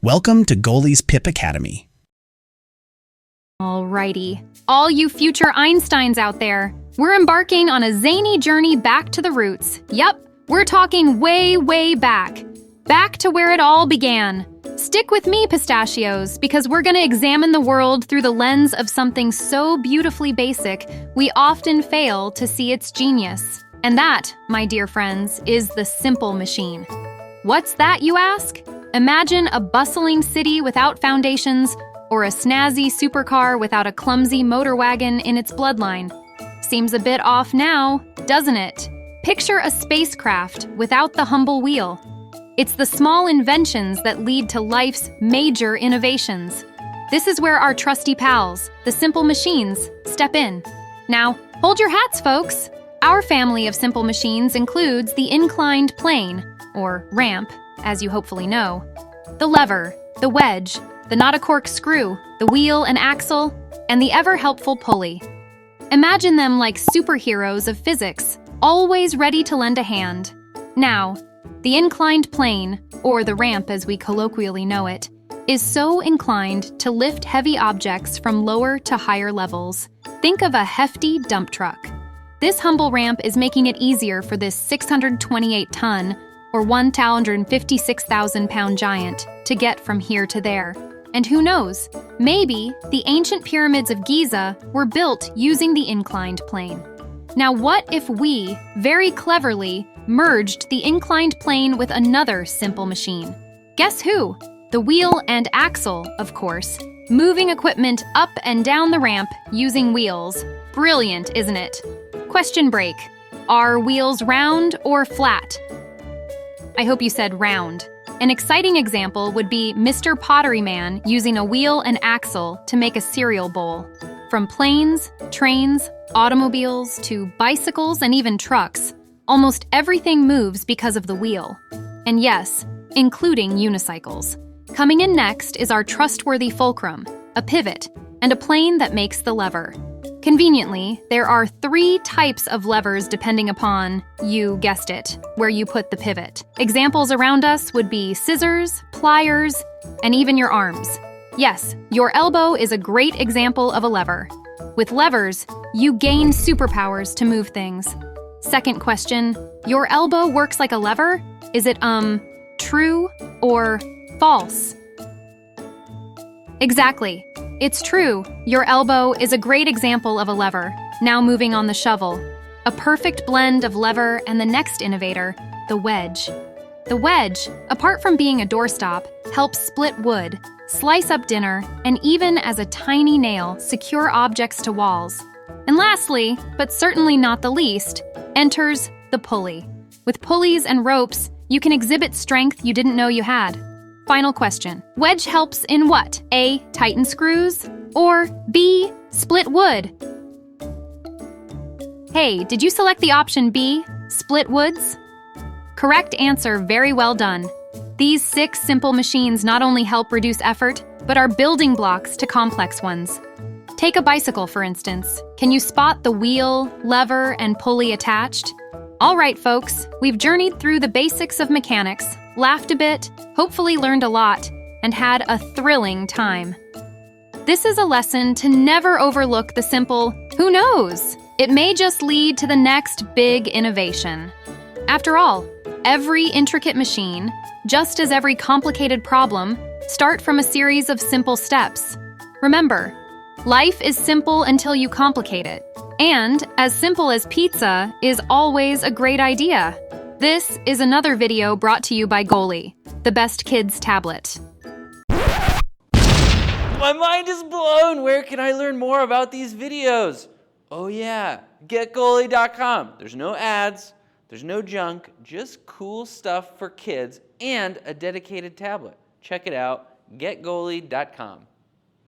Welcome to Goalie's PIP Academy. Alrighty, all you future Einsteins out there, we're embarking on a zany journey back to the roots. Yep, we're talking way, way back. Back to where it all began. Stick with me, pistachios, because we're gonna examine the world through the lens of something so beautifully basic, we often fail to see its genius. And that, my dear friends, is the simple machine. What's that, you ask? Imagine a bustling city without foundations, or a snazzy supercar without a clumsy motor wagon in its bloodline. Seems a bit off now, doesn't it? Picture a spacecraft without the humble wheel. It's the small inventions that lead to life's major innovations. This is where our trusty pals, the simple machines, step in. Now, hold your hats, folks. Our family of simple machines includes the inclined plane, or ramp, as you hopefully know, the lever, the wedge, the not a cork screw, the wheel and axle, and the ever-helpful pulley. Imagine them like superheroes of physics, always ready to lend a hand. Now, the inclined plane, or the ramp as we colloquially know it, is so inclined to lift heavy objects from lower to higher levels. Think of a hefty dump truck. This humble ramp is making it easier for this 628-ton, or 156,000-pound giant to get from here to there. And who knows, maybe the ancient pyramids of Giza were built using the inclined plane. Now what if we, very cleverly, merged the inclined plane with another simple machine? Guess who? The wheel and axle, of course, moving equipment up and down the ramp using wheels. Brilliant, isn't it? Question break. Are wheels round or flat? I hope you said round. An exciting example would be Mr. Pottery Man using a wheel and axle to make a cereal bowl. From planes, trains, automobiles, to bicycles and even trucks, almost everything moves because of the wheel. And yes, including unicycles. Coming in next is our trustworthy fulcrum, a pivot, and a plane that makes the lever. Conveniently, there are 3 types of levers depending upon, you guessed it, where you put the pivot. Examples around us would be scissors, pliers, and even your arms. Yes, your elbow is a great example of a lever. With levers, you gain superpowers to move things. Second question, your elbow works like a lever? Is it, true or false? Exactly. It's true, your elbow is a great example of a lever. Now moving on the shovel. A perfect blend of lever and the next innovator, the wedge. The wedge, apart from being a doorstop, helps split wood, slice up dinner, and even as a tiny nail, secure objects to walls. And lastly, but certainly not the least, enters the pulley. With pulleys and ropes, you can exhibit strength you didn't know you had. Final question. Wedge helps in what? A. Tighten screws? Or B. Split wood? Hey, did you select the option B. Split woods? Correct answer, very well done. These 6 simple machines not only help reduce effort, but are building blocks to complex ones. Take a bicycle, for instance. Can you spot the wheel, lever, and pulley attached? All right, folks, we've journeyed through the basics of mechanics, laughed a bit, hopefully learned a lot, and had a thrilling time. This is a lesson to never overlook the simple, who knows? It may just lead to the next big innovation. After all, every intricate machine, just as every complicated problem, start from a series of simple steps. Remember, life is simple until you complicate it. And as simple as pizza is always a great idea. This is another video brought to you by Goalie, the best kids tablet. My mind is blown! Where can I learn more about these videos? Oh yeah, getgoalie.com. There's no ads, there's no junk, just cool stuff for kids and a dedicated tablet. Check it out, getgoalie.com.